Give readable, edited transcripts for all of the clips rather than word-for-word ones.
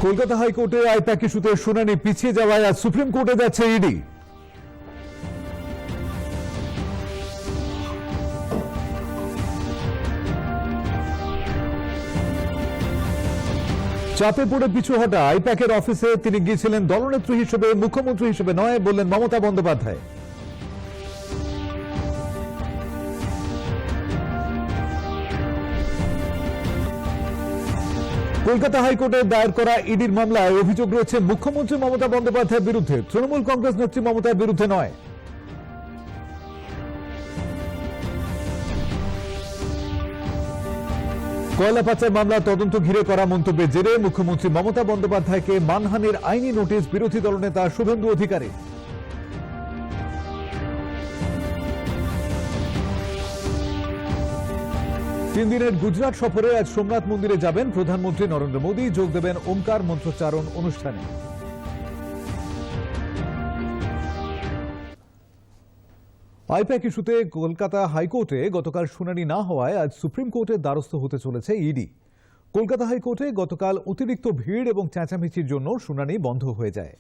কলকাতা হাইকোর্টে আইপ্যাক ইস্যুতে শুনানি পিছিয়ে যাওয়ায় আজ সুপ্রিম কোর্টে যাচ্ছে ইডি। চাপে পড়ে পিছু হটা আইপ্যাকের অফিসে তিনি গিয়েছিলেন দলনেত্রী হিসেবে, মুখ্যমন্ত্রী হিসেবে নয় বললেন মমতা বন্দ্যোপাধ্যায়। কলকাতা হাইকোর্টে দায়ের করা ইডির মামলায় অভিযোগ রয়েছে মুখ্যমন্ত্রী মমতা বন্দ্যোপাধ্যায়ের বিরুদ্ধে, তৃণমূল কংগ্রেস নেত্রী মমতার বিরুদ্ধে নয়। কয়লা পাচার মামলা তদন্ত ঘিরে করা মন্তব্যের জেরে মুখ্যমন্ত্রী মমতা বন্দ্যোপাধ্যায়কে মানহানির আইনি নোটিশ বিরোধী দলনেতা শুভেন্দু অধিকারী। তিন দিনের গুজরাট সফরে আজ সোমনাথ মন্দিরে যাবেন প্রধানমন্ত্রী নরেন্দ্র মোদী, যোগ দেবেন ওমকার মন্ত্রোচ্চারণ অনুষ্ঠানে। আইপ্যাক ইস্যুতে কলকাতা হাইকোর্টে গতকাল শুনানি না হওয়ায় আজ সুপ্রিম কোর্টের দ্বারস্থ হতে চলেছে ইডি। কলকাতা হাইকোর্টে গতকাল অতিরিক্ত ভিড় এবং চেঁচামেচির জন্য শুনানি বন্ধ হয়ে যায়।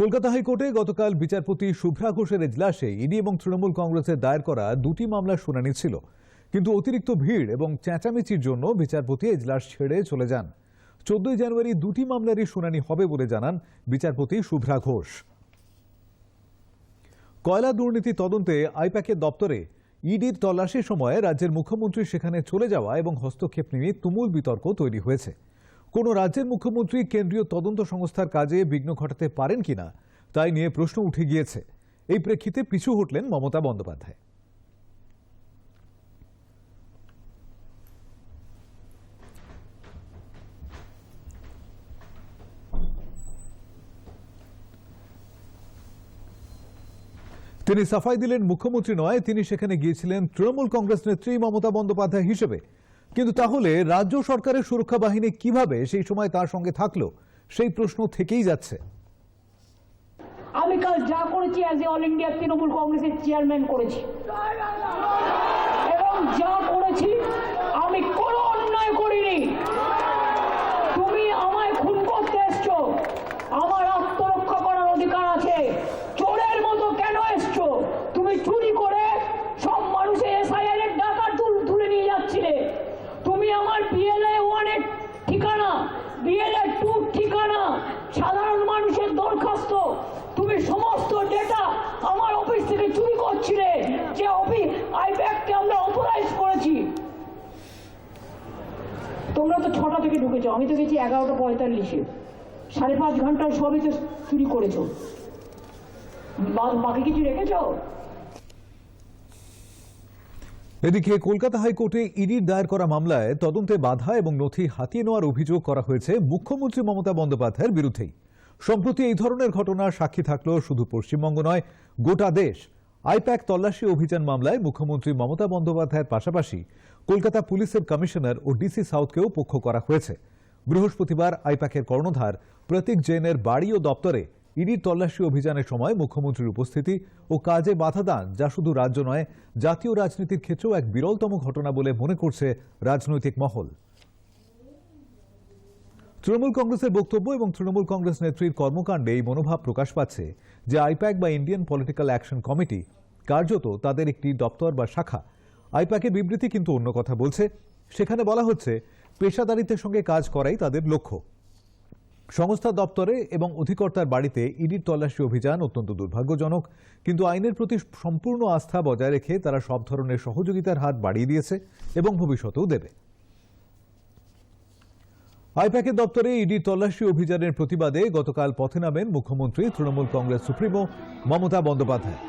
কলকাতা হাইকোর্টে গতকাল বিচারপতি শুভ্রা ঘোষের এজলাসে ইডি এবং তৃণমূল কংগ্রেসের দায়ের করা দুটি মামলার শুনানি ছিল, কিন্তু অতিরিক্ত ভিড় এবং চেঁচামেচির জন্য বিচারপতি এজলাস ছেড়ে চলে যান। 14 জানুয়ারি দুটি মামলারই শুনানি হবে বলে জানান বিচারপতি শুভ্রা ঘোষ। কয়লা দুর্নীতি তদন্তে আইপ্যাকের দপ্তরে ইডির তল্লাশির সময় রাজ্যের মুখ্যমন্ত্রী সেখানে চলে যাওয়া এবং হস্তক্ষেপ নিয়ে তুমুল বিতর্ক তৈরি হয়েছে। কোন রাজ্যের মুখ্যমন্ত্রী কেন্দ্রীয় তদন্ত সংস্থার কাজে বিঘ্ন ঘটাতে পারেন কিনা তাই নিয়ে প্রশ্ন উঠে গিয়েছে। এই প্রেক্ষিতে পিছু হটলেন মমতা বন্দ্যোপাধ্যায়। তিনি সাফাই দিলেন মুখ্যমন্ত্রী নয়, তিনি সেখানে গিয়েছিলেন তৃণমূল কংগ্রেস নেত্রী মমতা বন্দ্যোপাধ্যায় হিসেবে। কিন্তু তাহলে রাজ্য সরকারের সুরক্ষা বাহিনী কিভাবে সেই সময় তার সঙ্গে থাকলো, সেই প্রশ্ন থেকেই যাচ্ছে। আমি কাল যা করেছি as a all India Trinamool কংগ্রেসের চেয়ারম্যান করেছি, এবং যা করেছি আমি কোনো অন্যায় করিনি। তুমি আমায় খুন করতে এসছো, আমার আত্মরক্ষা করার অধিকার আছে। চোরের মতো কেন এসছো? তুমি চুরি করে সব মানুষের এসআইআর এর টাকা তুলে নিয়ে যাচ্ছিলে। তুমি আমার বিএলএ 1 এর ঠিকানা, বিএলএ 2 ঠিকানা, সাধারণ মানুষের দরখাস্ত, তুমি সমস্ত ডেটা আমার অফিস থেকে চুরি করছিলে, যে অফিস আইপ্যাককে আমরা অথরাইজ করেছি। তোমরা তো 6টা থেকে ঢুকেছো, আমি তো গেছি 11:45-এ, 5.5 ঘন্টার সবই তো চুরি করেছো, বাকি কিছু রেখেছো? এদিকে কলকাতা হাইকোর্টে ইডির দায়ের করা মামলায় তদন্তে বাধা এবং নথি হাতিয়ে নেওয়ার অভিযোগ করা হয়েছে মুখ্যমন্ত্রী মমতা বন্দ্যোপাধ্যায়ের বিরুদ্ধেই। সম্প্রতি এই ধরনের ঘটনার সাক্ষী থাকলেও শুধু পশ্চিমবঙ্গ নয়, গোটা দেশ। আইপ্যাক তল্লাশি অভিযান মামলায় মুখ্যমন্ত্রী মমতা বন্দ্যোপাধ্যায়ের পাশাপাশি কলকাতা পুলিশের কমিশনার ও ডিসি সাউথকেও পক্ষ করা হয়েছে। বৃহস্পতিবার আইপ্যাকের কর্ণধার প্রতীক জৈনের বাড়ি ও দপ্তরে ইডির তল্লাশি অভিযানের সময় মুখ্যমন্ত্রীর উপস্থিতি ও কাজে বাধা দান, যা শুধু রাজ্য নয়, জাতীয় রাজনীতির ক্ষেত্রেও এক বিরলতম ঘটনা বলে মনে করছে রাজনৈতিক মহল। তৃণমূল কংগ্রেসের বক্তব্য এবং তৃণমূল কংগ্রেস নেত্রীর কর্মকাণ্ডে এই মনোভাব প্রকাশ পাচ্ছে যে আইপ্যাক বা ইন্ডিয়ান পলিটিক্যাল অ্যাকশন কমিটি কার্যত তাদের একটি দপ্তর বা শাখা। আইপ্যাকের বিবৃতি কিন্তু অন্য কথা বলছে। সেখানে বলা হচ্ছে পেশাদারিত্বের সঙ্গে কাজ করাই তাদের লক্ষ্য। সংস্থা দপ্তরে এবং অধিকর্তার বাড়িতে ইডির তল্লাশি অভিযান অত্যন্ত দুর্ভাগ্যজনক, কিন্তু আইনের প্রতি সম্পূর্ণ আস্থা বজায় রেখে তারা সব ধরনের সহযোগিতার হাত বাড়িয়ে দিয়েছে এবং ভবিষ্যতেও দেবে। আইপ্যাকের দপ্তরে ইডির তল্লাশি অভিযানের প্রতিবাদে গতকাল পথে নামেন মুখ্যমন্ত্রী, তৃণমূল কংগ্রেস সুপ্রিমো মমতা বন্দ্যোপাধ্যায়।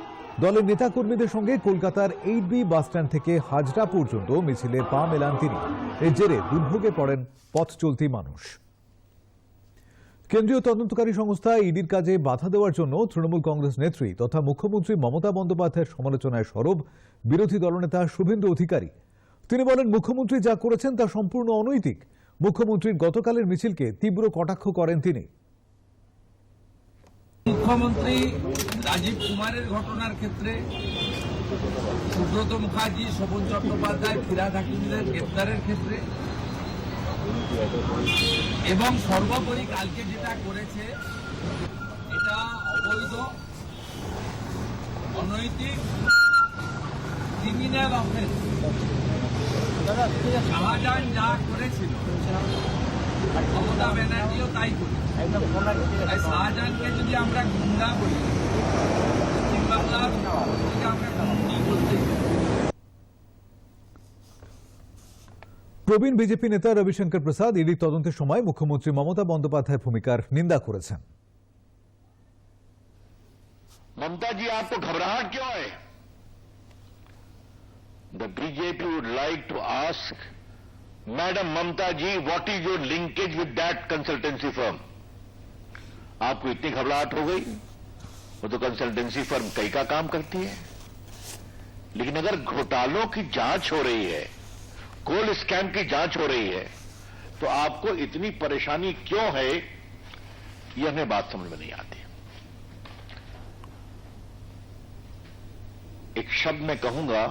দলের নেতাকর্মীদের সঙ্গে কলকাতার 8B বাসস্ট্যান্ড থেকে হাজরা পর্যন্ত মিছিলে পা মেলান তিনি। এর জেরে দুর্ভোগে পড়েন পথ চলতি মানুষ। কেন্দ্রীয় তদন্তকারী সংস্থা ইডির কাজে বাধা দেওয়ার জন্য তৃণমূল কংগ্রেস নেত্রী তথা মুখ্যমন্ত্রী মমতা বন্দ্যোপাধ্যায়ের সমালোচনায় সরব বিরোধী দলনেতা শুভেন্দু অধিকারী। তিনি বলেন, মুখ্যমন্ত্রী যা করেছেন তা সম্পূর্ণ অনৈতিক। মুখ্যমন্ত্রীর গতকালের মিছিলকে তীব্র কটাক্ষ করেন তিনি। মুখ্যমন্ত্রী রাজীব কুমারের ঘটনার ক্ষেত্রে সুব্রত মুখার্জি, শোভন চট্টোপাধ্যায়, ফিরহাদ হাকিমদের গ্রেপ্তারের ক্ষেত্রে এবং সর্বোপরি কালকে যেটা করেছে এটা অবৈধ, অনৈতিক, ক্রিমিনাল অফেন্স। শাহজাহান যা করেছিল মমতা ব্যানার্জিও তাই করেছে। তাই শাহজাহানকে যদি আমরা গুন্ডা বলি, পশ্চিমবাংলার আমরা গুন্ডি বলতে প্রবীণ বিজেপি নেতা রবিশঙ্কর প্রসাদ ইডি তদন্তের সময় মুখ্যমন্ত্রী মমতা বন্দ্যোপাধ্যায়ের ভূমিকার নিন্দা করেছেন। ममता जी, आपको घबराहट क्यों है? The BJP would like to ask Madam Mamta ji, what is your linkage with that consultancy firm? आपको इतनी घबराहट हो गई? वो तो कंसल्टेंसी फर्म कई का काम करती है। लेकिन अगर घोटालों की जांच हो रही है, कोल स्कैम की जांच हो रही है, तो आपको इतनी परेशानी क्यों है, यह हमें बात समझ में नहीं आती। एक शब्द में कहूंगा,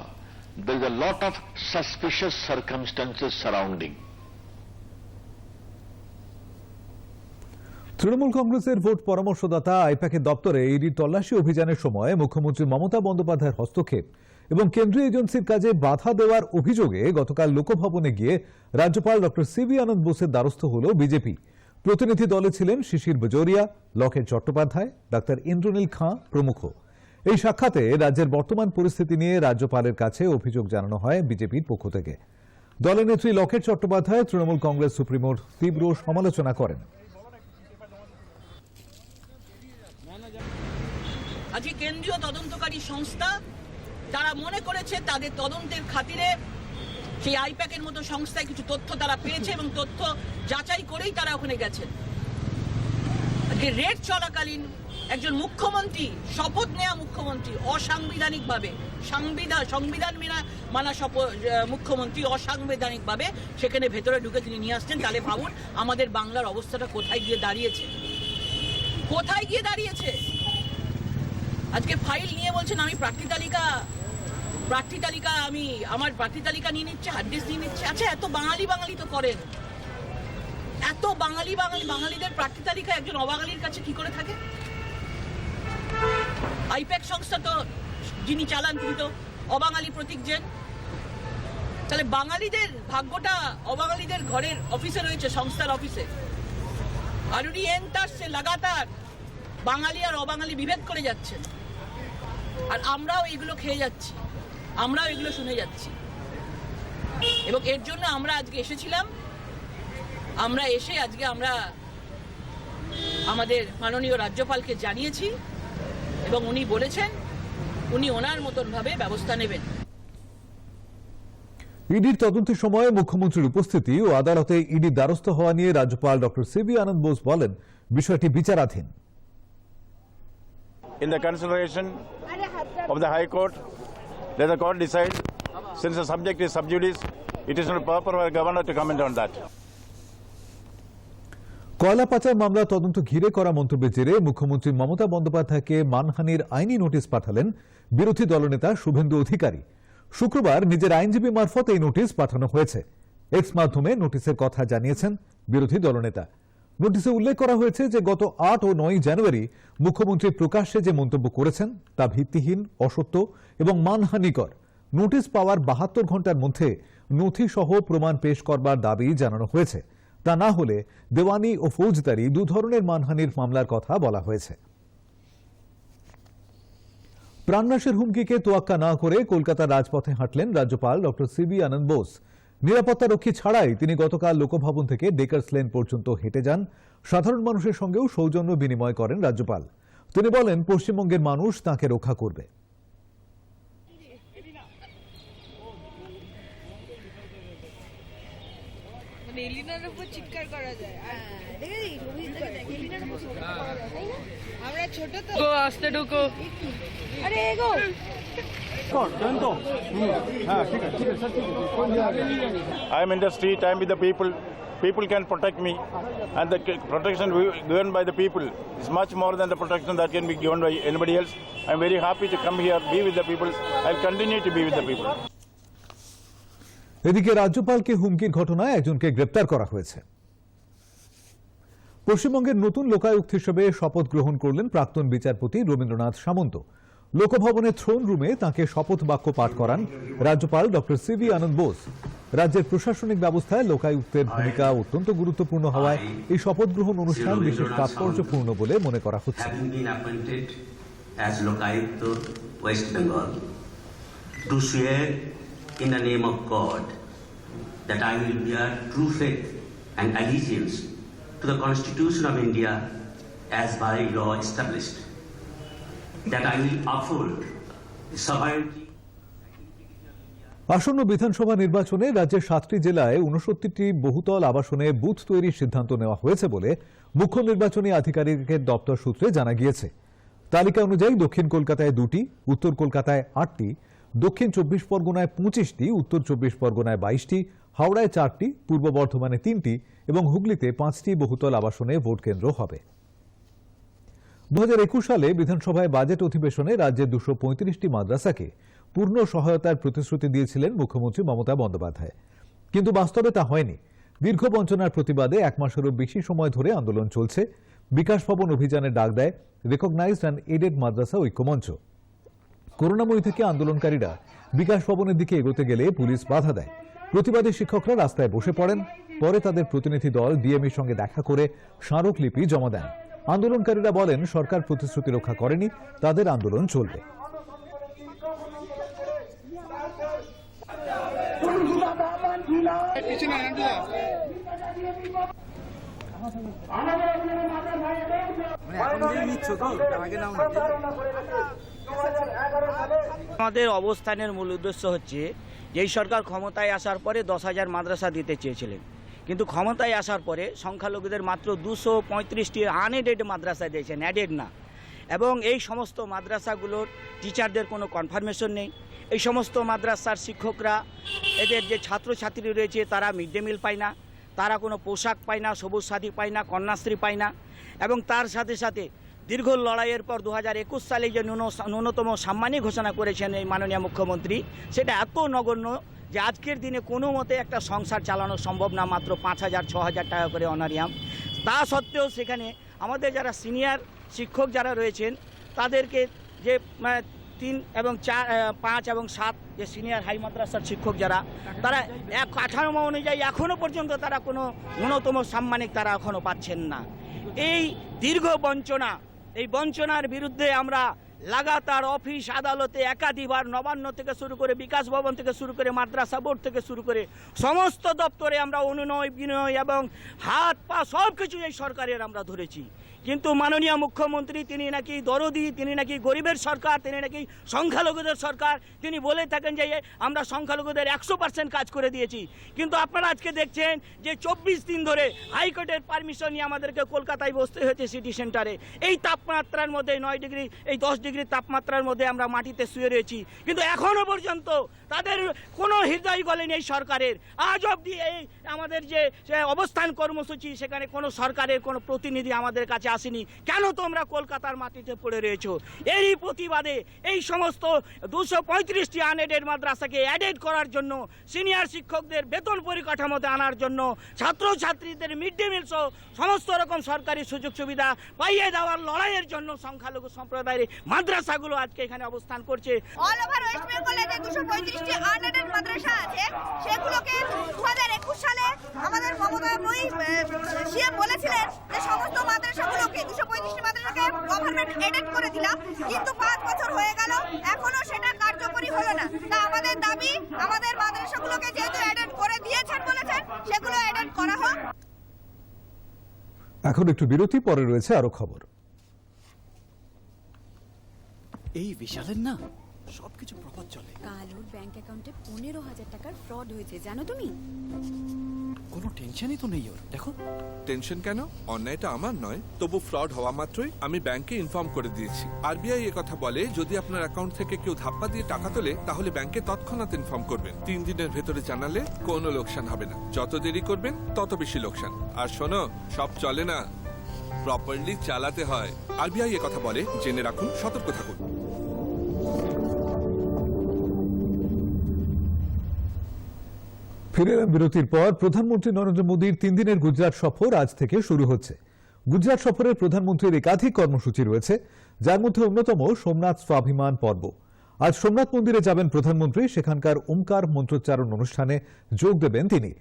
there is a lot of suspicious circumstances surrounding. Trinamool কংগ্রেসের ভোট পরামর্শদাতা আইপ্যাকের দপ্তরে ইডির তল্লাশি অভিযানের সময় মুখ্যমন্ত্রী মমতা বন্দ্যোপাধ্যায়ের হস্তক্ষেপ এবং কেন্দ্রীয় এজেন্সির কাজে বাধা দেওয়ার অভিযোগে গতকাল লোকভবনে গিয়ে রাজ্যপাল ডক্টর সিভি আনন্দ বোসের দ্বারস্থ হল বিজেপি। প্রতিনিধি দলে ছিলেন শিশির বাজোরিয়া, লকেট চট্টোপাধ্যায়, ডাক্তার ইন্দ্রনীল খাঁ প্রমুখ। এই সাক্ষাতে রাজ্যের বর্তমান পরিস্থিতি নিয়ে রাজ্যপালের কাছে অভিযোগ জানানো হয় বিজেপির পক্ষ থেকে। দলের নেত্রী লকেট চট্টোপাধ্যায় তৃণমূল কংগ্রেস সুপ্রিমোর তীব্র সমালোচনা করেন। আজকে কেন্দ্রীয় তদন্তকারী সংস্থা তারা মনে করেছে তাদের তদন্তের খাতিরে সেই আইপ্যাকের মতো সংস্থায় কিছু তথ্য তারা পেয়েছে এবং তথ্য যাচাই করেই তারা ওখানে গেছেন। আজকে রেড চলাকালীন একজন মুখ্যমন্ত্রী, শপথ নেওয়া মুখ্যমন্ত্রী, অসাংবিধানিকভাবে সংবিধান মানা মুখ্যমন্ত্রী অসাংবিধানিকভাবে সেখানে ভেতরে ঢুকে তিনি নিয়ে আসছেন। তাহলে ভাবুন আমাদের বাংলার অবস্থাটা কোথায় গিয়ে দাঁড়িয়েছে, কোথায় গিয়ে দাঁড়িয়েছে। আজকে ফাইল নিয়ে বলছেন আমি প্রার্থী তালিকা আমি আমার প্রার্থী তালিকা নিয়ে নিচ্ছে, হার্ড ডিস্ক নিয়ে নিচ্ছে। আচ্ছা, এত বাঙালি তো করেন, এত বাঙালিদের প্রার্থী তালিকা একজন অবাঙালির কাছে কি করে থাকে? আইপ্যাক সংস্থা তো যিনি চালান তিনি তো অবাঙালি প্রতীক জেন। তাহলে বাঙালিদের ভাগ্যটা অবাঙালিদের ঘরের অফিসে রয়েছে, সংস্থার অফিসে। আর উনি এন্টারসে লাগাতার বাঙালি আর অবাঙালি বিভেদ করে যাচ্ছেন, আর আমরাও এগুলো খেয়ে যাচ্ছি, আমরাও এগুলো শুনে যাচ্ছি। এবং এর জন্য আমরা আজকে এসেছিলাম। আমরা এসে আজকে আমরা আমাদের মাননীয় রাজ্যপালকে জানিয়েছি এবং উনি বলেছেন উনি ওনার মতন ভাবে ব্যবস্থা নেবেন। ইডির তদন্তের সময় মুখ্যমন্ত্রীর উপস্থিতি ও আদালতে ইডির দ্বারস্থ হওয়া নিয়ে রাজ্যপাল ডক্টর সিভি আনন্দ বোস বলেন বিষয়টি বিচারাধীন। In the consideration of the High Court, let the court decide. Since the subject is sub judice, it is not proper for a governor to comment on that. কয়লা পাচার মামলা তদন্ত ঘিরে করা মন্তব্যের জেরে মুখ্যমন্ত্রী মমতা বন্দ্যোপাধ্যায়কে মানহানির আইনি নোটিশ পাঠালেন বিরোধী দলনেতা শুভেন্দু অধিকারী। শুক্রবার নিজের আইনজীবী মারফত এই নোটিশ পাঠানো হয়েছে। এক্স মাধ্যমে নোটিশের কথা জানিয়েছেন বিরোধী দলনেতা। নোটিশে উল্লেখ করা হয়েছে যে গত 8 ও 9 জানুয়ারি মুখ্যমন্ত্রী প্রকাশ্যে যে মন্তব্য করেছেন তা ভিত্তিহীন, অসত্য এবং মানহানিকর। নোটিশ পাওয়ার 72 ঘণ্টার মধ্যে নথি সহ প্রমাণ পেশ করবার দাবি জানানো হয়েছে। তা না হলে দেওয়ানি ও ফৌজদারি দু ধরনের মানহানির মামলার কথা বলা হয়েছে। প্রাণনাশের হুমকিকে তোয়াক্কা না করে কলকাতার রাজপথে হাঁটলেন রাজ্যপাল ডক্টর সিভি আনন্দ বোস। নিরাপত্তারক্ষী ছাড়াই তিনি গতকাল লোকভবন থেকে ডেকার্স লেন পর্যন্ত হেঁটে যান। সাধারণ মানুষের সঙ্গেও সৌজন্য বিনিময় করেন রাজ্যপাল। তিনি বলেন পশ্চিমবঙ্গের মানুষ তাঁকে রক্ষা করবে। এলিনার উপর চিৎকার করা যায়। আমরা ছোট তো, আস্তে ঢুকো। আরে এগো I am in the street, I am with the people. People can protect me, and the protection given by the people is much more than the protection that can be given by anybody else. I am very happy to come here, be with the people. I will continue to be with the people. এদিকে রাজ্যপালকে হুমকির ঘটনায় একজনকে গ্রেপ্তার করা হয়েছে। পশ্চিমবঙ্গের নতুন লোকায়ুক্ত হিসেবে শপথ গ্রহণ করলেন প্রাক্তন বিচারপতি রবীন্দ্রনাথ সামন্ত। লোকভবনের থ্রোন রুমে তাঁকে শপথ বাক্য পাঠ করান রাজ্যপাল ডক্টর সিভি আনন্দ বোস। রাজ্যের প্রশাসনিক ব্যবস্থায় লোকায়ুক্তের ভূমিকা অত্যন্ত গুরুত্বপূর্ণ হওয়ায় এই শপথ গ্রহণ অনুষ্ঠান বিশেষ তাৎপর্যপূর্ণ বলে মনে করা হচ্ছে। As Lokayukta, West Bengal, to swear in the name of God that I will bear true faith and allegiance to the Constitution of India as by law established, that I will uphold the sovereignty. আসন্ন বিধানসভা নির্বাচনে রাজ্যের 7টি জেলায় 69টি বহুতল আবাসনে booth তৈরির সিদ্ধান্ত নেওয়া হয়েছে বলে মুখ্য নির্বাচনী আধিকারিকের দপ্তর সূত্রে জানা গিয়েছে। তালিকা অনুযায়ী দক্ষিণ কলকাতায় 2টি, উত্তর কলকাতায় 8টি, দক্ষিণ 24 পরগনায় 25টি, উত্তর 24 পরগনায় 22টি, হাওড়ায় 4টি, পূর্ব বর্ধমানে 3টি এবং হুগলিতে 5টি বহুতল আবাসনে ভোট কেন্দ্র হবে। 2021 সালে বিধানসভায় বাজেট অধিবেশনে রাজ্যের 235টি মাদ্রাসাকে পূর্ণ সহায়তার প্রতিশ্রুতি দিয়েছিলেন মুখ্যমন্ত্রী মমতা বন্দ্যোপাধ্যায়, কিন্তু বাস্তবে তা হয়নি। দীর্ঘ বঞ্চনার প্রতিবাদে 1 মাসেরও বেশি সময় ধরে আন্দোলন চলছে। বিকাশ ভবন অভিযানের ডাক দেয় রিকগনাইজড অ্যান্ড এডেড মাদ্রাসা ঐক্যমঞ্চ। করুণাময়ী থেকে আন্দোলনকারীরা বিকাশ ভবনের দিকে এগোতে গেলে পুলিশ বাধা দেয়। প্রতিবাদী শিক্ষকরা রাস্তায় বসে পড়েন। পরে তাদের প্রতিনিধি দল ডিএমইর সঙ্গে দেখা করে স্মারকলিপি জমা দেন। আন্দোলনকারীরা বলেন সরকার প্রতিশ্রুতি রক্ষা করেনি, তাদের আন্দোলন চলবে। আমাদের অবস্থানের মূল উদ্দেশ্য হচ্ছে যে এই সরকার ক্ষমতায় আসার পরে 10,000 মাদ্রাসা দিতে চেয়েছিলেন, কিন্তু ক্ষমতায় আসার পরে সংখ্যালঘুদের মাত্র 235টি আনএডেড মাদ্রাসা দিয়েছেন, অ্যাডেড না। এবং এই সমস্ত মাদ্রাসাগুলোর টিচারদের কোনো কনফার্মেশন নেই। এই সমস্ত মাদ্রাসার শিক্ষকরা, এদের যে ছাত্রছাত্রী রয়েছে তারা মিড ডে মিল পায় না, তারা কোনো পোশাক পায় না, সবুজ সাথী পায় না, কন্যাশ্রী পায় না। এবং তার সাথে সাথে দীর্ঘ লড়াইয়ের পর 2021 সালে যে ন্যূনতম সাম্মানিক ঘোষণা করেছেন এই মাননীয় মুখ্যমন্ত্রী, সেটা এত নগণ্য যে আজকের দিনে কোনো মতে একটা সংসার চালানো সম্ভব না, মাত্র 5,000-6,000 টাকা করে অনারিয়াম। তা সত্ত্বেও সেখানে আমাদের যারা সিনিয়র শিক্ষক যারা রয়েছেন তাদেরকে যে 3 এবং 4, 5 এবং 7 যে সিনিয়র হাই মাদ্রাসার শিক্ষক যারা, তারা এক কাঠামো অনুযায়ী এখনও পর্যন্ত তারা কোনো ন্যূনতম সাম্মানিক তারা এখনও পাচ্ছেন না। এই দীর্ঘ বঞ্চনা, এই বঞ্চনার বিরুদ্ধে আমরা লাগাতার অফিস আদালতে একাধিকবার নবান্ন থেকে শুরু করে বিকাশ ভবন থেকে শুরু করে মাদ্রাসা বোর্ড থেকে শুরু করে সমস্ত দপ্তরে আমরা অনুনয় বিনয় এবং হাত পা সব কিছু এই সরকারের আমরা ধরেছি। কিন্তু মাননীয় মুখ্যমন্ত্রী তিনি নাকি দরদি, তিনি নাকি গরিবের সরকার, তিনি নাকি সংখ্যালঘুদের সরকার। তিনি বলে থাকেন যে আমরা সংখ্যালঘুদের 100% কাজ করে দিয়েছি, কিন্তু আপনারা আজকে দেখছেন যে 24 দিন ধরে হাইকোর্টের পারমিশন নিয়ে আমাদেরকে কলকাতায় বসতে হয়েছে সিটি সেন্টারে। এই তাপমাত্রার মধ্যে 9 ডিগ্রি, এই 10 ডিগ্রি তাপমাত্রার মধ্যে আমরা মাটিতে শুয়ে রয়েছি, কিন্তু এখনও পর্যন্ত তাদের কোনো হৃদয় গলেনি এই সরকারের। আজ অবধি এই আমাদের যে অবস্থান কর্মসূচি, সেখানে কোনো সরকারের কোনো প্রতিনিধি আমাদের কাছে আসেনি। কেন তোমরা কলকাতার মাটিতে পড়ে রয়েছো? এরই প্রতিবাদে এই সমস্ত 235টি আনএডেড মাদ্রাসাকে অ্যাডেড করার জন্য, সিনিয়র শিক্ষকদের বেতন পরিকাঠামোতে আনার জন্য, ছাত্রছাত্রীদের মিড ডে মিল সহ সমস্ত রকম সরকারি সুযোগ সুবিধা পাইয়ে দেওয়ার লড়াইয়ের জন্য সংখ্যালঘু সম্প্রদায়ের মাদ্রাসাগুলো আজকে এখানে অবস্থান করছে। অল ওভার ওয়েস্ট বেঙ্গলে যে 235টি আনএডেড মাদ্রাসা আছে সেগুলোকে 2021 সালে আমাদের মমতা সিএম বলেছিলেন যে সমস্ত মাদ্রাসাগুলোকে 235টি মাদ্রাসাকে গভর্নমেন্ট এডেড করে দিলাম, কিন্তু 5 বছর হয়ে গেল এখনো সেটা কার্যকরী হলো না। তা আমাদের দাবি, আমাদের মাদ্রাসাগুলোকে যেহেতু এডেড করে দিয়েছেন বলেছেন, সেগুলো এডেড করা হোক। এখন একটু বিরতি, পরে রয়েছে আরো খবর। এই বিশালের না সবকিছু প্রপার চলে। কাল ওর ব্যাংক অ্যাকাউন্টে 15,000 টাকার ফ্রড হয়েছে, জানো তুমি? কোনো টেনশনই তো নেই ওর। দেখো, টেনশন কেন? অন্যায়টা আমার নয়, তবু ফ্রড হওয়া মাত্রই আমি ব্যাংকে ইনফর্ম করে দিয়েছি। আরবিআই কথা বলে যদি আপনার অ্যাকাউন্ট থেকে কেউ ধাপ্পা দিয়ে টাকা তোলে তাহলে ব্যাংকে তৎক্ষণাৎ ইনফর্ম করবেন। 3 দিনের ভেতরে জানালে কোনো লোকসান হবে না। যত দেরি করবেন তত বেশি লোকসান। আর শোনো, সব চলে না, প্রপারলি চালাতে হয়। আরবিআই কথা বলে, জেনে রাখুন, সতর্ক থাকুন। ফিরে এলাম বিরতির পর। প্রধানমন্ত্রী নরেন্দ্র মোদীর 3 দিনের গুজরাট সফর আজ থেকে শুরু হচ্ছে। গুজরাট সফরে প্রধানমন্ত্রীর একাধিক কর্মসূচি রয়েছে, যার মধ্যে অন্যতম সোমনাথ স্বাভিমান পর্ব। আজ সোমনাথ মন্দিরে যাবেন প্রধানমন্ত্রী, সেখানকার ওমকার মন্ত্রোচ্চারণ অনুষ্ঠানে যোগ দেবেন তিনি।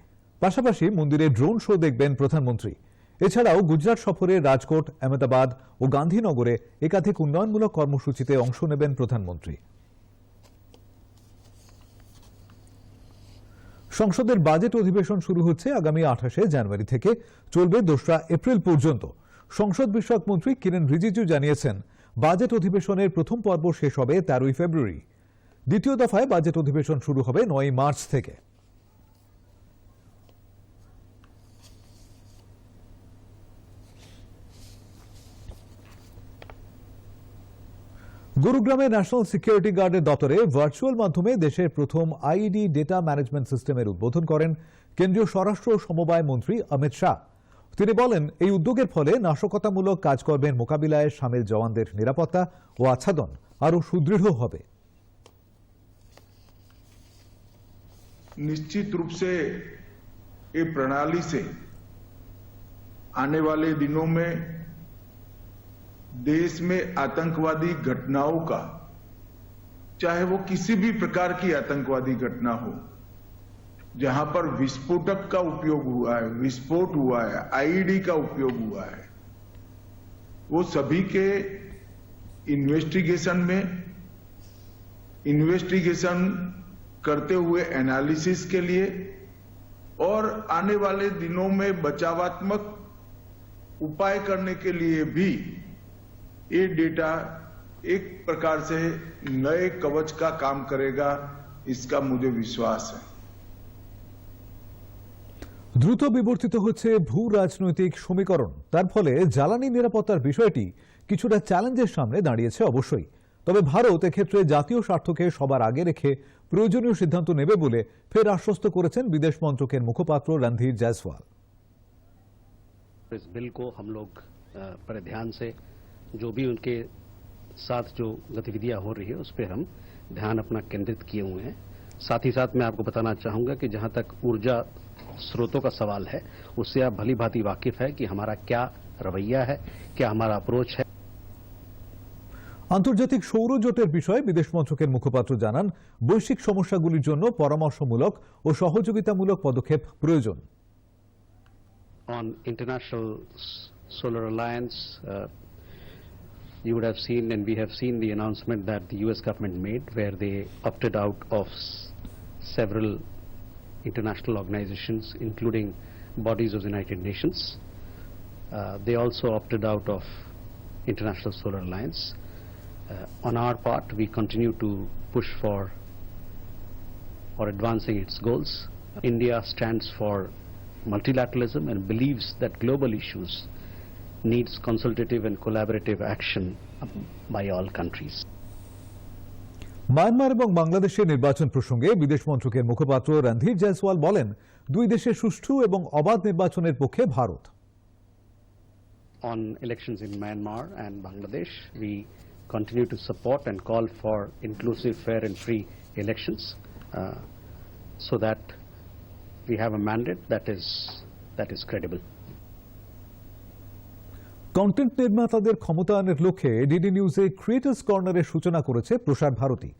পাশাপাশি মন্দিরে ড্রোন শো দেখবেন প্রধানমন্ত্রী। এছাড়াও গুজরাট সফরে রাজকোট, আহমেদাবাদ ও গান্ধীনগরে একাধিক উন্নয়নমূলক কর্মসূচিতে অংশ নেবেন প্রধানমন্ত্রী। সংসদের বাজেট অধিবেশন শুরু হচ্ছে আগামী 28শে জানুয়ারি থেকে, চলবে 2রা এপ্রিল পর্যন্ত। সংসদ বিষয়ক মন্ত্রী কিরেন রিজিজু জানিয়েছেন, বাজেট অধিবেশনের প্রথম পর্ব শেষ হবে 13ই ফেব্রুয়ারি। দ্বিতীয় দফায় বাজেট অধিবেশন শুরু হবে 9ই মার্চ থেকে। গুরুগ্রামে ন্যাশনাল সিকিউরিটি গার্ডের দপ্তরে ভার্চুয়াল মাধ্যমে দেশের প্রথম আইইডি ডেটা ম্যানেজমেন্ট সিস্টেমের উদ্বোধন করেন কেন্দ্রীয় স্বরাষ্ট্র সমবায় মন্ত্রী অমিত শাহ। তিনি বলেন, এই উদ্যোগের ফলে নাশকতামূলক কাজকর্মের মোকাবিলায় সামিল জওয়ানদের নিরাপত্তা ও আচ্ছাদন আরও সুদৃঢ় হবে। निश्चित रूप से ये प्रणाली से आने वाले दिनों में देश में आतंकवादी घटनाओं का, चाहे वो किसी भी प्रकार की आतंकवादी घटना हो, जहां पर विस्फोटक का उपयोग हुआ है, विस्फोट हुआ है, आईईडी का उपयोग हुआ है, वो सभी के इन्वेस्टिगेशन करते हुए एनालिसिस के लिए और आने वाले दिनों में बचावात्मक उपाय करने के लिए भी ये डेटा एक प्रकार से नए कवच का काम करेगा, इसका मुझे विश्वास है। দ্রুত বিবর্তিত হচ্ছে ভূ রাজনৈতিক সমীকরণ। তার ফলে জ্বালানি নিরাপত্তার বিষয়টি কিছুটা চ্যালেঞ্জের সামনে দাঁড়িয়েছে অবশ্যই। তবে ভারত এক্ষেত্রে জাতীয় স্বার্থকে সবার আগে রেখে প্রয়োজনীয় সিদ্ধান্ত নেবে বলে ফের আশ্বস্ত করেছেন বিদেশ মন্ত্রকের মুখপাত্র রণধীর জয়সওয়াল। इस बिल को हम लोग पर ध्यान से जो भी उनके साथ जो गतिविधियां हो रही है उस पर हम ध्यान अपना केंद्रित किए हुए हैं। साथ ही साथ मैं आपको बताना चाहूंगा कि जहां तक ऊर्जा स्रोतों का सवाल है, उससे आप भली भांति वाकिफ है कि हमारा क्या रवैया है, क्या हमारा अप्रोच है। আন্তর্জাতিক সৌর জোটের বিষয়ে বিদেশ মন্ত্রকের মুখপাত্র জানান, বৈশ্বিক সমস্যাগুলির জন্য পরামর্শমূলক ও সহযোগিতামূলক পদক্ষেপ প্রয়োজন। On International Solar Alliance, you would have seen, and we have seen the announcement that the US government made, where they opted out of several international organizations, including bodies of the United Nations. They also opted out of International Solar Alliance. On our part, we continue to push for advancing its goals. India stands for multilateralism and believes that global issues needs consultative and collaborative action by all countries. Myanmar এবং বাংলাদেশের নির্বাচন প্রসঙ্গে বিদেশ মন্ত্রকের মুখপাত্র রণধীর জয়সওয়াল বলেন, দুই দেশের সুষ্ঠু এবং অবাধ নির্বাচনের পক্ষে Bharat. On elections in Myanmar and Bangladesh, we continue to support and call for inclusive, fair and free elections so that we have a mandate that is credible. Content নির্মাতাদের ক্ষমতায়নের লক্ষ্যে ডিডি নিউজে ক্রিয়েটর্স কর্নারের সূচনা করেছে প্রসার ভারতী।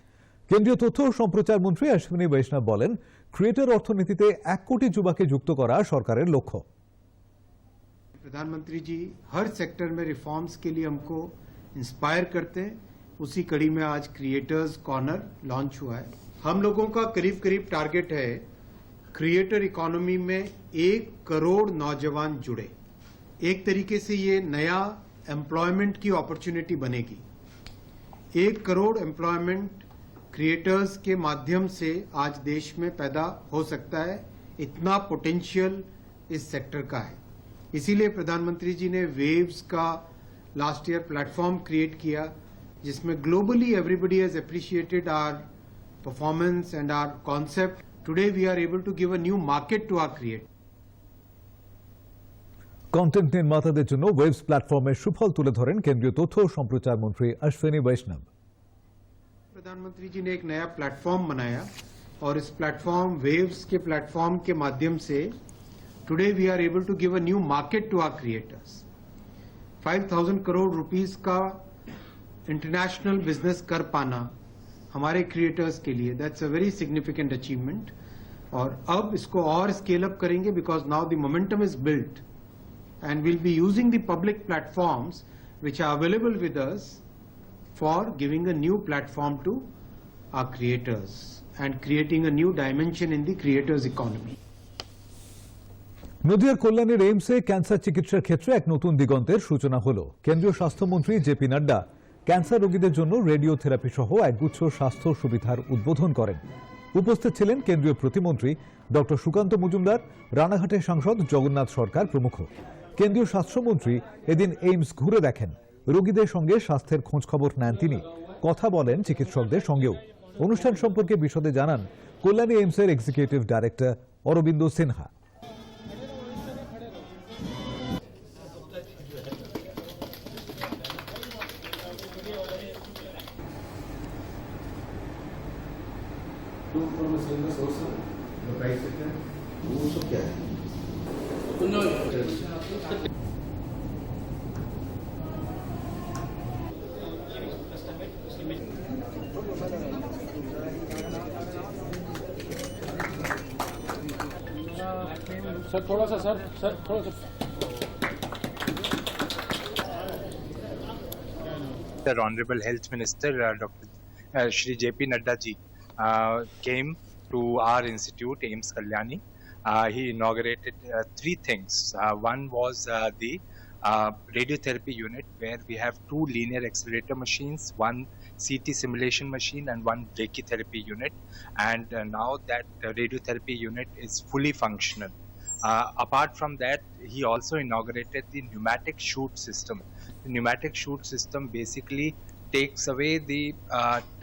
কেন্দ্রীয় তথ্য ও সম্প্রচার মন্ত্রী অশ্বিনী বৈষ্ণব বলেন, ক্রিয়েটর অর্থনীতিতে 1 কোটি যুবাকে যুক্ত করা সরকারের লক্ষ্য। प्रधानमंत्री जी हर सेक्टर में रिफॉर्म्स के लिए हमको इंस्पायर करते हैं। उसी कड़ी में आज क्रिएटर्स कॉर्नर लॉन्च हुआ है। हम लोगों का करीब करीब टारगेट है क्रिएटर इकोनॉमी में 1 करोड़ नौजवान जुड़े। एक तरीके से ये नया एम्प्लॉयमेंट की अपॉर्चुनिटी बनेगी। 1 करोड़ एम्प्लॉयमेंट क्रिएटर्स के माध्यम से आज देश में पैदा हो सकता है। इतना पोटेंशियल इस सेक्टर का है। इसीलिए प्रधानमंत्री जी ने वेव्स का लास्ट ईयर प्लेटफॉर्म क्रिएट किया, जिसमें globally everybody has appreciated our performance and our concept. Today we are able to give a new market to our create. Content নির্মাতাদের জন্য ওয়েবস প্ল্যাটফর্মের সুফল তুলে ধরেন কেন্দ্রীয় তথ্য ও সম্প্রচার মন্ত্রী অশ্বিনী বৈষ্ণব। प्रधानमंत्री जी ने एक नया प्लेटफॉर्म बनाया और इस प्लेटफॉर्म वेव्स के प्लेटफॉर्म के माध्यम से today we are able to give a new market to our creators. 5,000 crore rupees का इंटरनेशनल बिजनेस कर पाना हमारे क्रिएटर्स के लिए that's a very significant achievement. और अब इसको और स्केल अप करेंगे because now the momentum is built and will be using the public platforms which are available with us for giving a new platform to our creators and creating a new dimension in the creators economy. নদিয়ার কল্যাণীর এইমসে cancer চিকিৎসার ক্ষেত্রে এক নতুন দিগন্তের সূচনা হলো। কেন্দ্রীয় স্বাস্থ্যমন্ত্রী জেপি নাড্ডা ক্যান্সার রোগীদের জন্য রেডিওথেরাপি সহ একগুচ্ছ স্বাস্থ্য সুবিধার উদ্বোধন করেন। উপস্থিত ছিলেন কেন্দ্রীয় প্রতিমন্ত্রী ডক্টর সুকান্ত মজুমদার, রানাঘাটের সাংসদ জগন্নাথ সরকার প্রমুখ। কেন্দ্রীয় স্বাস্থ্যমন্ত্রী এদিন এইমস ঘুরে দেখেন, রোগীদের সঙ্গে স্বাস্থ্যের খোঁজ খবর নেন তিনি, কথা বলেন চিকিৎসকদের সঙ্গেও। অনুষ্ঠান সম্পর্কে বিশদে জানান কল্যাণী এইমসের executive director Arvind Sinha. Sir थोड़ा सा सर थोड़ा सा The Honorable Health Minister Dr. Shri JP Nadda ji came to our institute, AIIMS Kalyani. He inaugurated three things. One was the radiotherapy unit, where we have 2 linear accelerator machines, 1 CT simulation machine and 1 brachytherapy unit. And now that radiotherapy unit is fully functional. Apart from that, he also inaugurated the pneumatic chute system. The pneumatic chute system basically takes away the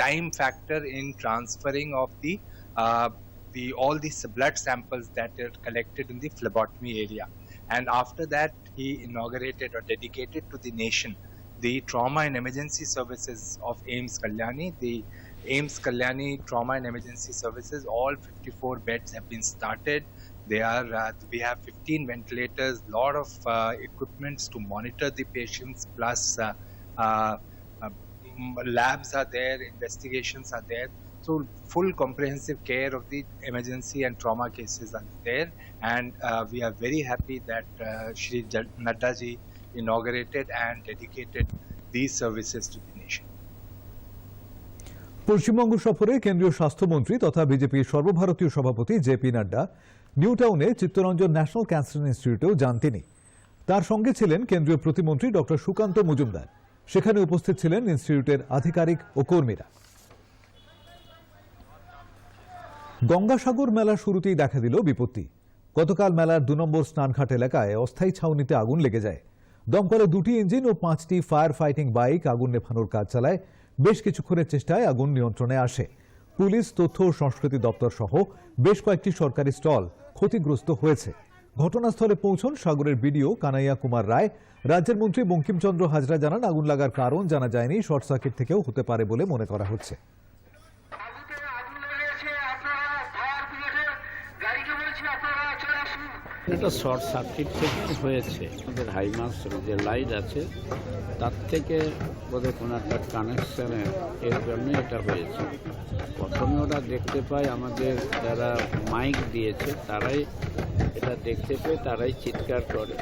time factor in transferring of all these blood samples that are collected in the phlebotomy area. And after that, he inaugurated or dedicated to the nation the trauma and emergency services of AIIMS Kalyani. The AIIMS Kalyani trauma and emergency services, all 54 beds have been started. We have 15 ventilators, lot of equipments to monitor the patients, plus labs are there, investigations are there. So full comprehensive care of the emergency and trauma cases are there. And we are very happy that Shri Nadda ji inaugurated and dedicated these services to the nation. Paschimbanga সফরে কেন্দ্রীয় স্বাস্থ্যমন্ত্রী তথা বিজেপির সর্বভারতীয় সভাপতি JP Nadda new টাউনে Chittaranjan national cancer ইনস্টিটিউটেও যান তিনি। তার সঙ্গে ছিলেন কেন্দ্রীয় প্রতিমন্ত্রী ডক্টর সুকান্ত মজুমদার। সেখানে উপস্থিত ছিলেন ইনস্টিটিউটের আধিকারিক ও কর্মীরা। গঙ্গাসাগর মেলার শুরুতেই দেখা দিল বিপত্তি। গতকাল মেলার 2 নম্বর স্নানঘাট এলাকায় অস্থায়ী ছাউনিতে আগুন লেগে যায়। দমকলে 2টি ইঞ্জিন ও 5টি ফায়ার ফাইটিং বাইক আগুন নেভানোর কাজ চালায়। বেশ কিছুক্ষণের চেষ্টায় আগুন নিয়ন্ত্রণে আসে। পুলিশ, তথ্য ও সংস্কৃতি দপ্তর সহ বেশ কয়েকটি সরকারি স্টল ক্ষতিগ্রস্ত হয়েছে। ঘটনাস্থলে পৌঁছন সাগরের বিডিও কানাইয়া কুমার রায়। রাজ্যের মন্ত্রী বঙ্কিমচন্দ্র হাজরা জানান, আগুন লাগার কারণ জানা যায়নি, শর্ট সার্কিট থেকেও হতে পারে বলে মনে করা হচ্ছে। এটা শর্ট সার্কিট থেকে হয়েছে। আমাদের হাইমাস যে লাইট আছে তার থেকে বোধহয় কোনো একটা কানেকশানে এর জন্য এটা হয়েছে। প্রথমে ওরা দেখতে পায়, আমাদের যারা মাইক দিয়েছে তারাই এটা দেখতে পেয়ে তারাই চিৎকার করে।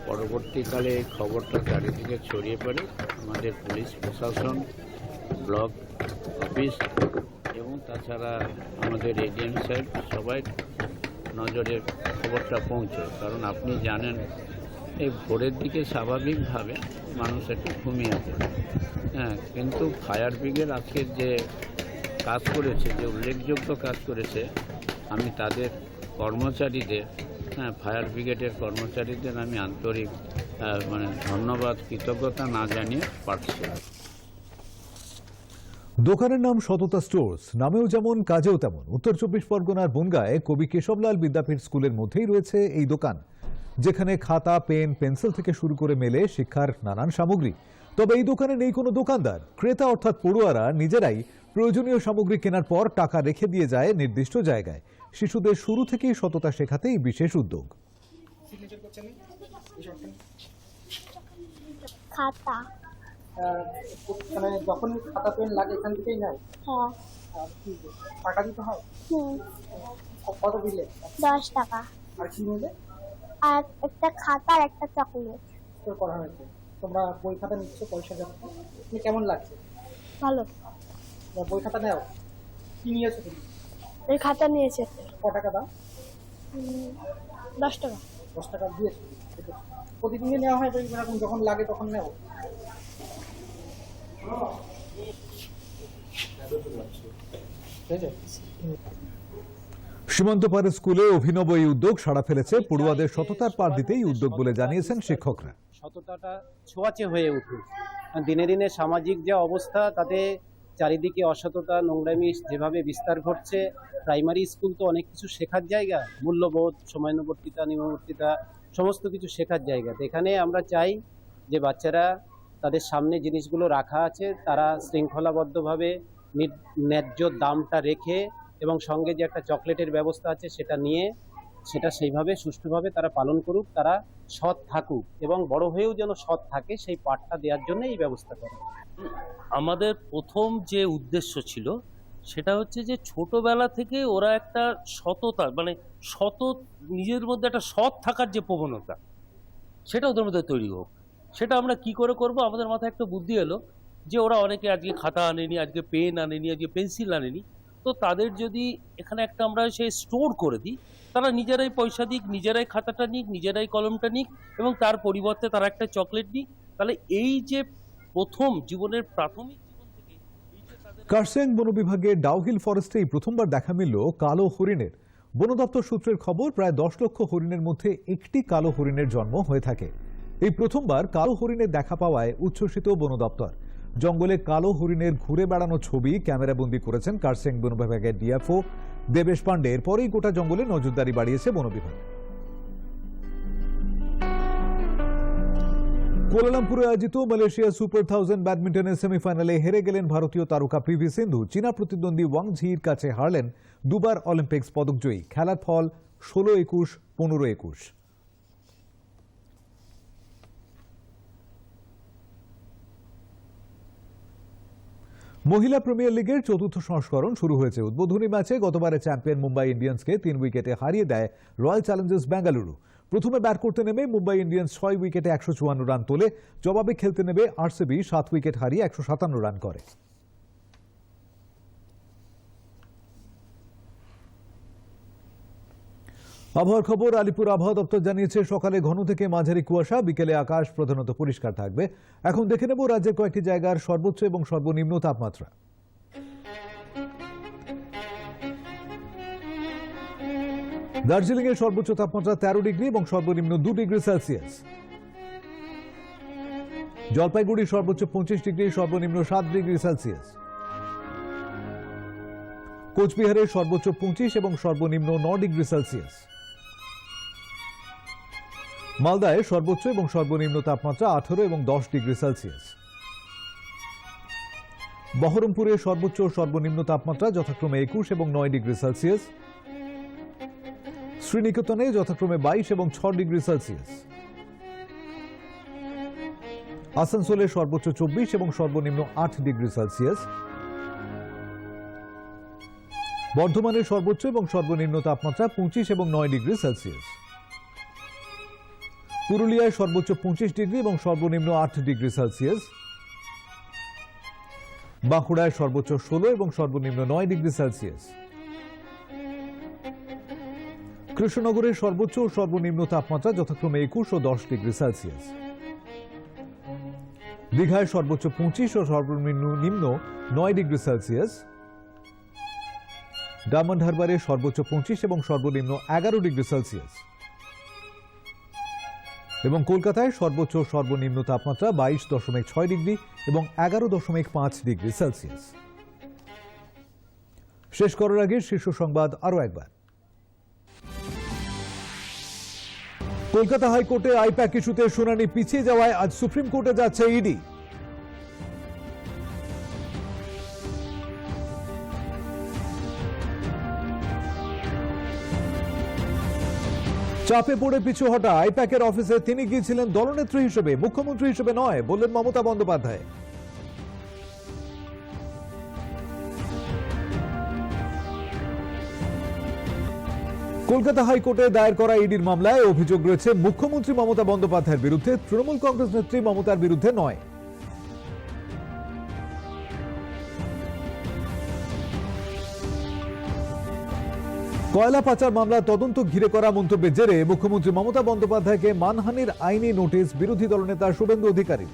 পরবর্তীকালে এই খবরটা চারিদিকে ছড়িয়ে পড়ে। আমাদের পুলিশ প্রশাসন, ব্লক অফিস এবং তাছাড়া আমাদের এডিএম সাহেব সবাই নজরে খবরটা পৌঁছয়। কারণ আপনি জানেন এই ভোরের দিকে স্বাভাবিকভাবে মানুষ একটু ঘুমিয়ে পড়ে। হ্যাঁ, কিন্তু ফায়ার ব্রিগেড আজকের যে কাজ করেছে, যে উল্লেখযোগ্য কাজ করেছে, আমি তাদের কর্মচারীদের, ফায়ার ব্রিগেডের কর্মচারীদের আমি আন্তরিক ধন্যবাদ, কৃতজ্ঞতা না জানিয়ে পারছি। দোকানের নাম সততা স্টোর্স, নামেও যেমন কাজেও তেমন। উত্তর 24 পরগনার বনগাঁয় কবি কেশবলাল বিদ্যাপীঠ স্কুলের মধ্যেই রয়েছে এই দোকান, যেখানে খাতা, পেন, পেন্সিল থেকে শুরু করে মেলে শিক্ষার নানান সামগ্রী। তবে এই দোকানে নেই কোনো দোকানদার। ক্রেতা অর্থাৎ পড়ুয়ারা নিজেরাই প্রয়োজনীয় সামগ্রী কেনার পর টাকা রেখে দিয়ে যায় নির্দিষ্ট জায়গায়। শিশুদের শুরু থেকেই সততা শেখাতে এই বিশেষ উদ্যোগ। খাতা মানে যখন খাতা পেন লাগে এখান থেকেই নেয়। হ্যাঁ। টাকা দিতে হয়? কত দিলে? 10 টাকা। আর কি নিলে? আর একটা খাতা আর একটা চকলেট করা হয়েছে। তোমরা বই খাতা নিচ্ছ পয়সা যাচ্ছে, কেমন লাগছে? ভালো। বই খাতা নাও। কি নিয়েছো তুমি? এই খাতা নিয়েছে। কত টাকা দাও? 10 টাকা। 10 টাকা দিয়েছো? প্রতিদিনই নেওয়া হয় বই, যখন লাগে তখন নেও? সীমান্ত পার স্কুলে অভিনব এই উদ্যোগ সাড়া ফেলেছে। পড়ুয়াদের সততার পার দিতেই উদ্যোগ বলে জানিয়েছেন শিক্ষকরা। সততাটা ছোঁয়াচে হয়ে উঠুক। দিনে দিনে সামাজিক যে অবস্থা, তাতে চারিদিকে অসততা, নোংরামি যেভাবে বিস্তার ঘটছে। প্রাইমারি স্কুল তো অনেক কিছু শেখার জায়গা, মূল্যবোধ, সময়ানুবর্তিতা, নিয়মানুবর্তিতা, সমস্ত কিছু শেখার জায়গা। এখানে আমরা চাই যে বাচ্চারা তাদের সামনে জিনিসগুলো রাখা আছে, তারা শৃঙ্খলাবদ্ধভাবে ন্যায্য দামটা রেখে এবং সঙ্গে যে একটা চকলেটের ব্যবস্থা আছে সেটা নিয়ে সেটা সেইভাবে সুষ্ঠুভাবে তারা পালন করুক, তারা সৎ থাকুক এবং বড় হয়েও যেন সৎ থাকে সেই পাঠটা দেওয়ার জন্য এই ব্যবস্থা করা। আমাদের প্রথম যে উদ্দেশ্য ছিল সেটা হচ্ছে যে ছোটবেলা থেকে ওরা একটা সততা, মানে নিজের মধ্যে একটা সৎ থাকার যে প্রবণতা, সেটা ওদের মধ্যে তৈরি হোক। সেটা আমরা কি করে করব? আমাদের মাথায় একটা বুদ্ধি এলো যে ওরা অনেকে আজকে খাতা আনেনি, আজকে পেন আনেনি, আজকে পেন্সিল আনেনি, তো তাদের যদি এখানে একটা আমরা সেই স্টোর করে দিই, তারা নিজেরাই পয়সা দিক, নিজেরাই খাতাটা নিক, নিজেরাই কলমটা নিক এবং তার পরিবর্তে তারা একটা চকলেট নিক। তাহলে এই যে প্রথম জীবনের প্রাথমিক জীবন থেকে কার্সেং বন বিভাগের ডাউহিল ফরেস্টেই প্রথমবার দেখা মিলল কালো হরিণের। বন দপ্তর সূত্রের খবর, প্রায় 10 লক্ষ হরিণের মধ্যে একটি কালো হরিণের জন্ম হয়ে থাকে। এই প্রথমবার কালো হরিণের দেখা পাওয়ায় উচ্ছ্বসিত বন দপ্তর। জঙ্গলে কালো হরিণের ঘুরে বেড়ানো ছবি ক্যামেরাবন্দি করেছেন কার্সেং বন বিভাগের ডিএফও দেবেশ পান্ডে। এরপরেই গোটা জঙ্গলে নজরদারি বাড়িয়েছে বন বিভাগ। কুয়ালালামপুরে আয়োজিত মালয়েশিয়া সুপার 1000 ব্যাডমিন্টনের সেমিফাইনালে হেরে গেলেন ভারতীয় তারকা পিভি সিন্ধু। চীনা প্রতিদ্বন্দ্বী ওয়াং ঝির কাছে হারলেন দুবার অলিম্পিক্স পদকজয়ী। খেলার ফল 16-21, 15-21। মহিলা প্রিমিয়ার লিগের চতুর্থ সংস্করণ শুরু হয়েছে। উদ্বোধনী ম্যাচে গতবারের চ্যাম্পিয়ন মুম্বাই ইন্ডিয়ান্সকে 3 উইকেটে হারিয়ে দেয় রয়্যাল চ্যালেঞ্জার্স বেঙ্গালুরু। প্রথমে ব্যাট করতে নেমে মুম্বাই ইন্ডিয়ান্স 6 উইকেটে 154 রান তোলে। জবাবে খেলতে নেমে আরসিবি 7 উইকেট হারিয়ে 157 রান করে। আবহাওয়ার খবর। আলিপুর আবহাওয়া দপ্তর জানিয়েছে সকালে ঘন থেকে মাঝারি কুয়াশা, বিকেলে আকাশ প্রধানত পরিষ্কার থাকবে। এখন দেখে নেব রাজ্যের কয়েকটি জায়গার সর্বোচ্চ এবং সর্বনিম্ন তাপমাত্রা। দার্জিলিং এর সর্বোচ্চ তাপমাত্রা 13 ডিগ্রি এবং সর্বনিম্ন 2 ডিগ্রি সেলসিয়াস। জলপাইগুড়ি সর্বোচ্চ 25 ডিগ্রি, সর্বনিম্ন 7 ডিগ্রি সেলসিয়াস। কোচবিহারের সর্বোচ্চ 25 এবং সর্বনিম্ন 9 ডিগ্রি সেলসিয়াস। মালদায় সর্বোচ্চ এবং সর্বনিম্ন তাপমাত্রা 18 এবং 10 ডিগ্রি সেলসিয়াস। বহরমপুরে সর্বোচ্চ ও সর্বনিম্ন তাপমাত্রা যথাক্রমে 21 এবং 9 ডিগ্রি সেলসিয়াস। শ্রীনিকেতনে যথাক্রমে 22 এবং 6 ডিগ্রি সেলসিয়াস। আসানসোলে সর্বোচ্চ 24 এবং সর্বনিম্ন 8 ডিগ্রি সেলসিয়াস। বর্ধমানের সর্বোচ্চ এবং সর্বনিম্ন তাপমাত্রা 25 এবং 9 ডিগ্রি সেলসিয়াস। পুরুলিয়ায় সর্বোচ্চ 25 ডিগ্রি এবং সর্বনিম্ন 8 ডিগ্রি সেলসিয়াস। বাঁকুড়ায় সর্বোচ্চ 16 এবং সর্বনিম্ন 9 ডিগ্রি সেলসিয়াস। কৃষ্ণনগরের সর্বোচ্চ ও সর্বনিম্ন তাপমাত্রা যথাক্রমে 21 ও 10 ডিগ্রি সেলসিয়াস। দীঘায় সর্বোচ্চ 25 ও সর্বনিম্ন 9 ডিগ্রি সেলসিয়াস। ডায়মন্ড হারবারে সর্বোচ্চ 25 এবং সর্বনিম্ন 11 ডিগ্রি সেলসিয়াস। এবং কলকাতায় সর্বোচ্চ ও সর্বনিম্ন তাপমাত্রা 22.6 ডিগ্রি এবং 11.5 ডিগ্রি সেলসিয়াস। শেষ করার আগে শীর্ষ সংবাদ আরো একবার। কলকাতা হাইকোর্টে আইপ্যাক ইস্যুতে শুনানি পিছিয়ে যাওয়ায় আজ সুপ্রিম কোর্টে যাচ্ছে ইডি। চাপে পড়ে পিছু হটা আইপ্যাকের অফিসে তিনি গিয়েছিলেন দলনেত্রী হিসেবে, মুখ্যমন্ত্রী হিসেবে নয় বললেন মমতা বন্দ্যোপাধ্যায়। কলকাতা হাইকোর্টে দায়ের করা ইডির মামলায় অভিযোগ রয়েছে মুখ্যমন্ত্রী মমতা বন্দ্যোপাধ্যায়ের বিরুদ্ধে, তৃণমূল কংগ্রেস নেত্রী মমতার বিরুদ্ধে নয়। কয়লা পাচার মামলার তদন্ত ঘিরে করা মন্তব্যের জেরে মুখ্যমন্ত্রী মমতা বন্দ্যোপাধ্যায়কে মানহানির আইনি নোটিশ বিরোধী দলনেতা শুভেন্দু অধিকারী।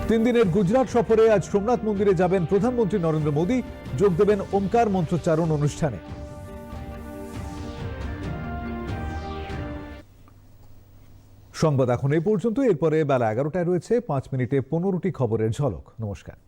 তিন দিনের গুজরাট সফরে আজ সোমনাথ মন্দিরে যাবেন প্রধানমন্ত্রী নরেন্দ্র মোদী, যোগ দেবেন ওমকার মন্ত্রোচ্চারণ অনুষ্ঠানে। সংবাদ এখন এই পর্যন্ত। এরপরে বেলা 11টায় রয়েছে 5 মিনিটে 15টি খবরের ঝলক। নমস্কার।